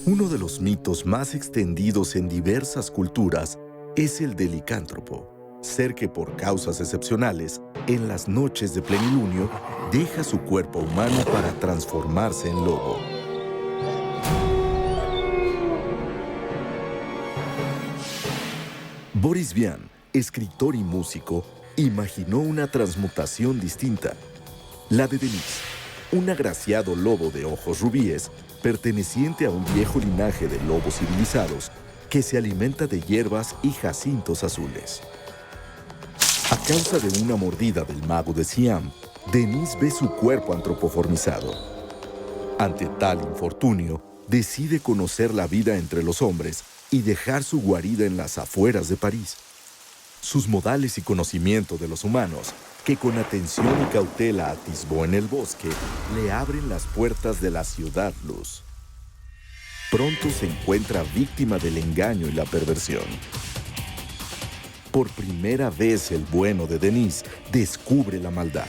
Uno de los mitos más extendidos en diversas culturas es el del licántropo, ser que por causas excepcionales, en las noches de plenilunio, deja su cuerpo humano para transformarse en lobo. Boris Vian, escritor y músico, imaginó una transmutación distinta, la de Denise, un agraciado lobo de ojos rubíes, perteneciente a un viejo linaje de lobos civilizados que se alimenta de hierbas y jacintos azules. A causa de una mordida del mago de Siam, Denise ve su cuerpo antropoformizado. Ante tal infortunio, decide conocer la vida entre los hombres y dejar su guarida en las afueras de París. Sus modales y conocimiento de los humanos, que con atención y cautela atisbó en el bosque, le abren las puertas de la ciudad luz. Pronto se encuentra víctima del engaño y la perversión. Por primera vez el bueno de Denise descubre la maldad.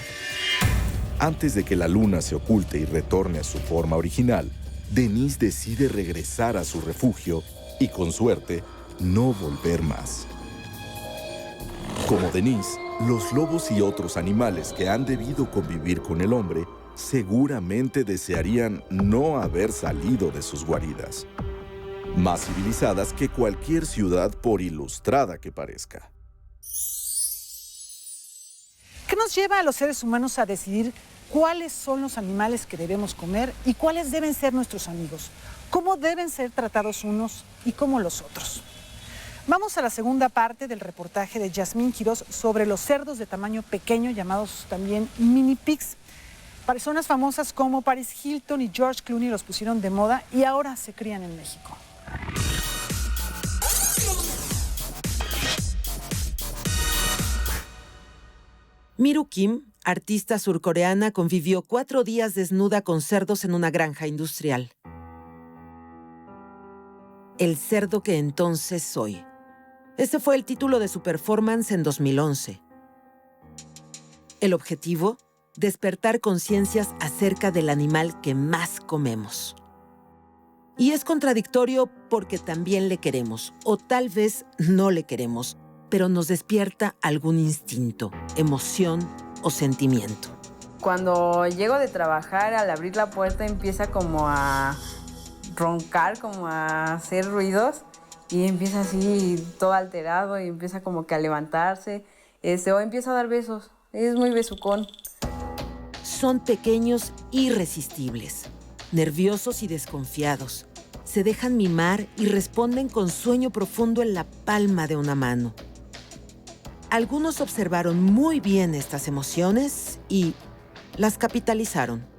Antes de que la luna se oculte y retorne a su forma original, Denise decide regresar a su refugio y, con suerte, no volver más. Como Denise, los lobos y otros animales que han debido convivir con el hombre seguramente desearían no haber salido de sus guaridas. Más civilizadas que cualquier ciudad, por ilustrada que parezca. ¿Qué nos lleva a los seres humanos a decidir cuáles son los animales que debemos comer y cuáles deben ser nuestros amigos? ¿Cómo deben ser tratados unos y cómo los otros? Vamos a la segunda parte del reportaje de Yazmín Quiroz sobre los cerdos de tamaño pequeño, llamados también mini pigs. Personas famosas como Paris Hilton y George Clooney los pusieron de moda y ahora se crían en México. Miru Kim, artista surcoreana, convivió 4 días desnuda con cerdos en una granja industrial. El cerdo que entonces soy. Este fue el título de su performance en 2011. El objetivo: despertar conciencias acerca del animal que más comemos. Y es contradictorio porque también le queremos, o tal vez no le queremos, pero nos despierta algún instinto, emoción o sentimiento. Cuando llego de trabajar, al abrir la puerta empieza como a roncar, como a hacer ruidos y empieza así todo alterado y empieza como que a levantarse o empieza a dar besos. Es muy besucón. Son pequeños irresistibles, nerviosos y desconfiados. Se dejan mimar y responden con sueño profundo en la palma de una mano. Algunos observaron muy bien estas emociones y las capitalizaron.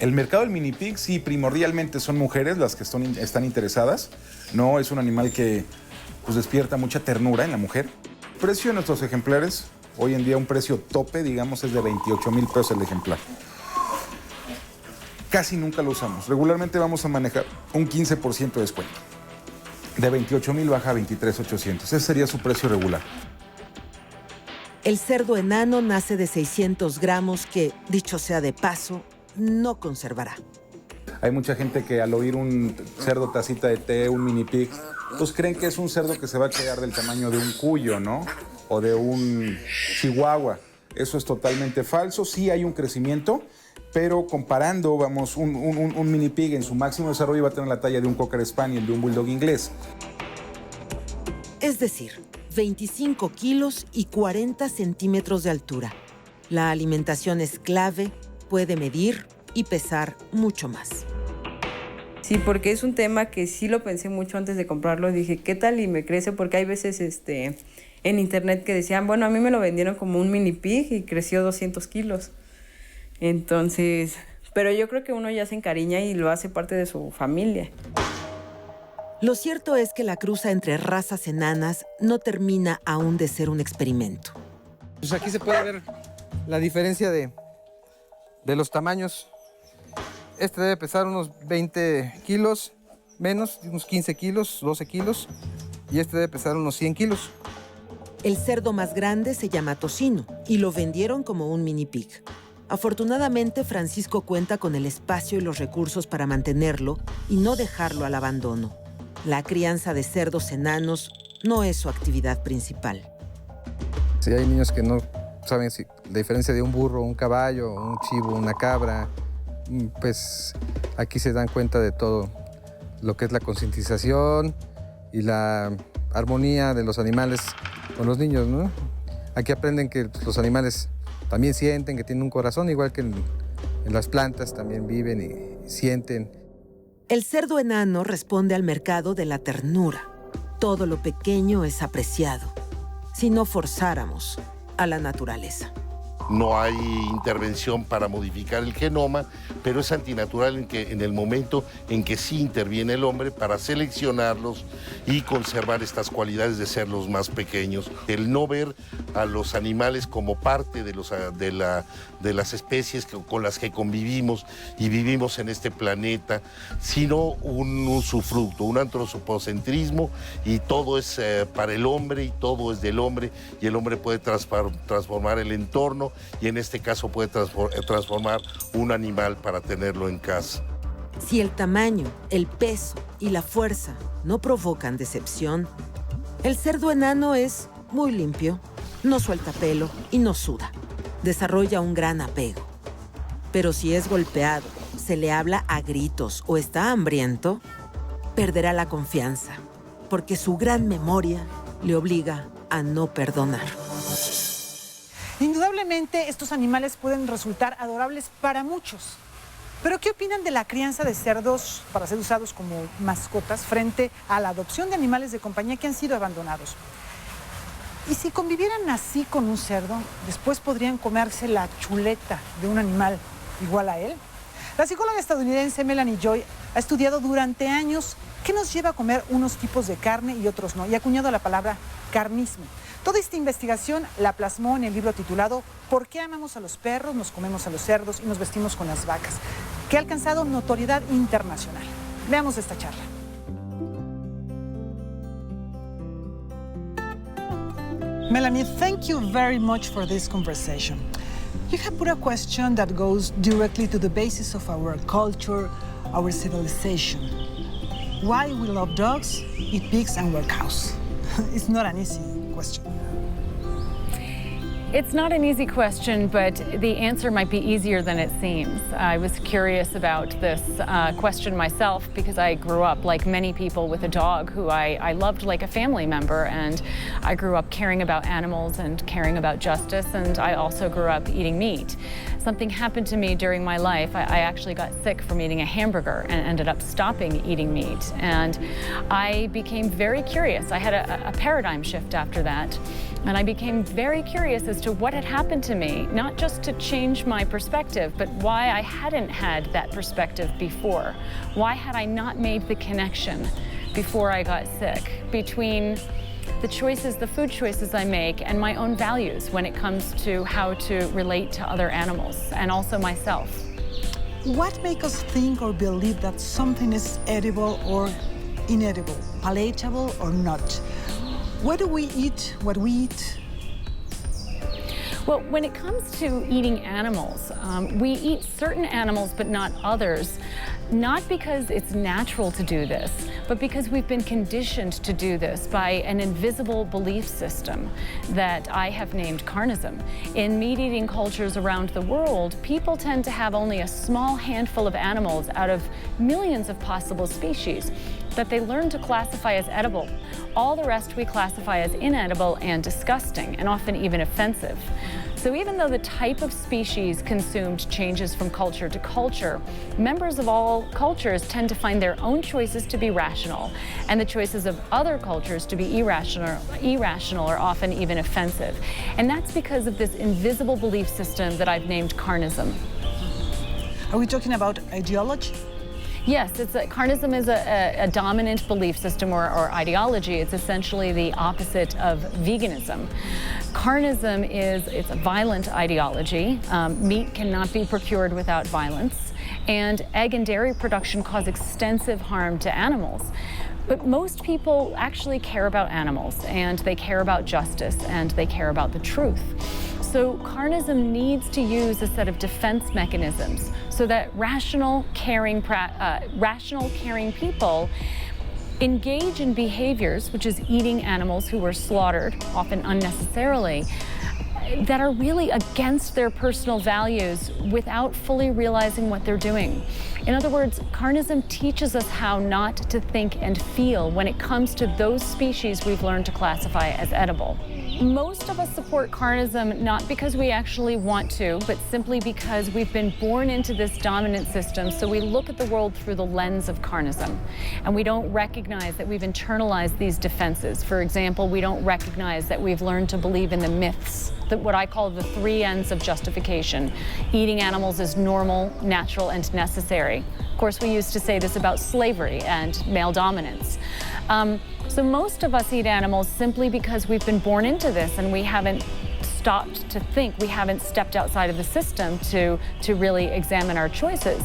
El mercado del mini pig sí primordialmente son mujeres las que están interesadas. No es un animal que pues, despierta mucha ternura en la mujer. El precio de nuestros ejemplares, hoy en día un precio tope, digamos, es de 28,000 pesos el ejemplar. Casi nunca lo usamos. Regularmente vamos a manejar un 15% de descuento. De 28,000 baja a 23,800. Ese sería su precio regular. El cerdo enano nace de 600 gramos que, dicho sea de paso, no conservará. Hay mucha gente que al oír un cerdo tacita de té, un mini pig, pues creen que es un cerdo que se va a quedar del tamaño de un cuyo, ¿no? O de un chihuahua. Eso es totalmente falso. Sí hay un crecimiento, pero comparando, vamos, un mini pig en su máximo desarrollo va a tener la talla de un cocker spaniel, de un bulldog inglés. Es decir, 25 kilos y 40 centímetros de altura. La alimentación es clave, puede medir y pesar mucho más. Sí, porque es un tema que sí lo pensé mucho antes de comprarlo. Dije, ¿qué tal y me crece? Porque hay veces en internet que decían, bueno, a mí me lo vendieron como un mini pig y creció 200 kilos. Entonces, pero yo creo que uno ya se encariña y lo hace parte de su familia. Lo cierto es que la cruza entre razas enanas no termina aún de ser un experimento. Pues aquí se puede ver la diferencia de los tamaños. Este debe pesar unos 20 kilos, menos, unos 15 kilos, 12 kilos. Y este debe pesar unos 100 kilos. El cerdo más grande se llama tocino y lo vendieron como un mini pig. Afortunadamente, Francisco cuenta con el espacio y los recursos para mantenerlo y no dejarlo al abandono. La crianza de cerdos enanos no es su actividad principal. Si hay niños que no saben la diferencia de un burro, un caballo, un chivo, una cabra, pues aquí se dan cuenta de todo lo que es la concientización y la armonía de los animales con los niños, ¿no? Aquí aprenden que los animales también sienten, que tienen un corazón, igual que en las plantas también viven y sienten. El cerdo enano responde al mercado de la ternura. Todo lo pequeño es apreciado, si no forzáramos a la naturaleza. No hay intervención para modificar el genoma, pero es antinatural en el momento en que sí interviene el hombre para seleccionarlos y conservar estas cualidades de ser los más pequeños. El no ver a los animales como parte de las especies con las que convivimos y vivimos en este planeta, sino un usufructo, un antropocentrismo, y todo es para el hombre y todo es del hombre, y el hombre puede transformar el entorno, y en este caso puede transformar un animal para tenerlo en casa. Si el tamaño, el peso y la fuerza no provocan decepción, el cerdo enano es muy limpio, no suelta pelo y no suda. Desarrolla un gran apego. Pero si es golpeado, se le habla a gritos o está hambriento, perderá la confianza, porque su gran memoria le obliga a no perdonar. Indudablemente, estos animales pueden resultar adorables para muchos. Pero, ¿qué opinan de la crianza de cerdos para ser usados como mascotas frente a la adopción de animales de compañía que han sido abandonados? Y si convivieran así con un cerdo, después podrían comerse la chuleta de un animal igual a él. La psicóloga estadounidense Melanie Joy ha estudiado durante años qué nos lleva a comer unos tipos de carne y otros no, y ha acuñado la palabra carnismo. Toda esta investigación la plasmó en el libro titulado ¿Por qué amamos a los perros, nos comemos a los cerdos y nos vestimos con las vacas?, que ha alcanzado notoriedad internacional. Veamos esta charla. Melanie, thank you very much for this conversation. You have put a question that goes directly to the basis of our culture, our civilization. Why we love dogs, eat pigs, and wear cows? It's not an easy question. It's not an easy question, but the answer might be easier than it seems. I was curious about this question myself because I grew up, like many people, with a dog who I loved like a family member, and I grew up caring about animals and caring about justice, and I also grew up eating meat. Something happened to me during my life. I actually got sick from eating a hamburger and ended up stopping eating meat, and I became very curious. I had a paradigm shift after that. And I became very curious as to what had happened to me, not just to change my perspective, but why I hadn't had that perspective before. Why had I not made the connection before I got sick between the choices, the food choices I make, and my own values when it comes to how to relate to other animals and also myself. What makes us think or believe that something is edible or inedible, palatable or not? Why do we eat what we eat? Well, when it comes to eating animals, we eat certain animals but not others, not because it's natural to do this, but because we've been conditioned to do this by an invisible belief system that I have named carnism. In meat-eating cultures around the world, people tend to have only a small handful of animals out of millions of possible species that they learn to classify as edible. All the rest we classify as inedible and disgusting, and often even offensive. So even though the type of species consumed changes from culture to culture, members of all cultures tend to find their own choices to be rational, and the choices of other cultures to be irrational or often even offensive. And that's because of this invisible belief system that I've named carnism. Are we talking about ideology? Yes, carnism is a dominant belief system or ideology. It's essentially the opposite of veganism. Carnism it's a violent ideology. Meat cannot be procured without violence, and egg and dairy production cause extensive harm to animals. But most people actually care about animals, and they care about justice, and they care about the truth. So carnism needs to use a set of defense mechanisms so that rational, caring people engage in behaviors, which is eating animals who were slaughtered, often unnecessarily, that are really against their personal values without fully realizing what they're doing. In other words, carnism teaches us how not to think and feel when it comes to those species we've learned to classify as edible. Most of us support carnism not because we actually want to, but simply because we've been born into this dominant system, so we look at the world through the lens of carnism. And we don't recognize that we've internalized these defenses. For example, we don't recognize that we've learned to believe in the myths, that what I call the 3 ends of justification. Eating animals is normal, natural, and necessary. Of course, we used to say this about slavery and male dominance. So most of us eat animals simply because we've been born into this and we haven't stopped to think. We haven't stepped outside of the system to really examine our choices.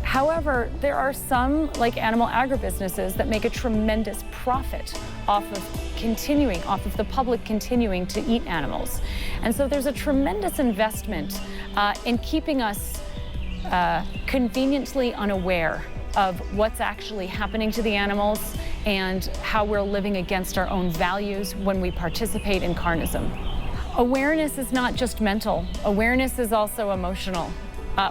However, there are some, like animal agribusinesses, that make a tremendous profit off of the public continuing to eat animals. And so there's a tremendous investment in keeping us conveniently unaware of what's actually happening to the animals and how we're living against our own values when we participate in carnism. Awareness is not just mental. Awareness is also emotional.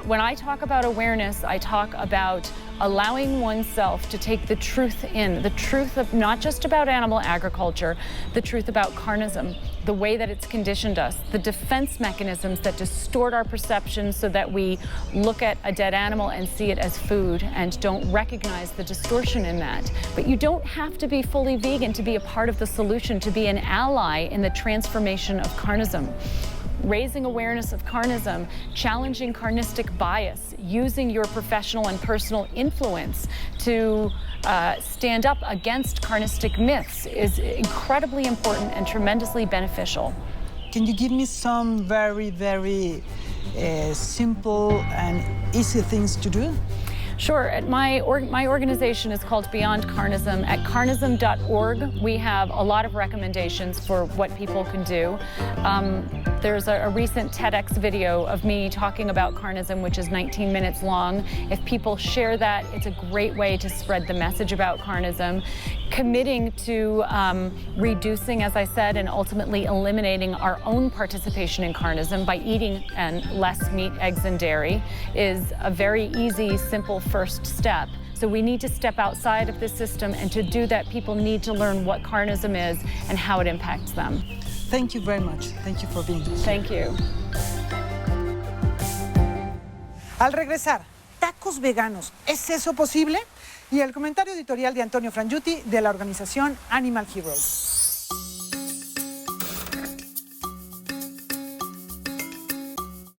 When I talk about awareness, I talk about allowing oneself to take the truth in, the truth of not just about animal agriculture, the truth about carnism, the way that it's conditioned us, the defense mechanisms that distort our perceptions so that we look at a dead animal and see it as food and don't recognize the distortion in that. But you don't have to be fully vegan to be a part of the solution, to be an ally in the transformation of carnism. Raising awareness of carnism, challenging carnistic bias, using your professional and personal influence to stand up against carnistic myths is incredibly important and tremendously beneficial. Can you give me some very, very simple and easy things to do? Sure. My organization is called Beyond Carnism. At carnism.org, we have a lot of recommendations for what people can do. There's a recent TEDx video of me talking about carnism, which is 19 minutes long. If people share that, it's a great way to spread the message about carnism. Committing to reducing, as I said, and ultimately eliminating our own participation in carnism by eating less meat, eggs, and dairy is a very easy, simple first step. So we need to step outside of this system, and to do that, people need to learn what carnism is and how it impacts them. Thank you very much. Thank you for being here. Thank you. Al regresar, tacos veganos, ¿es eso posible? Y el comentario editorial de Antonio Franyuti de la organización Animal Heroes.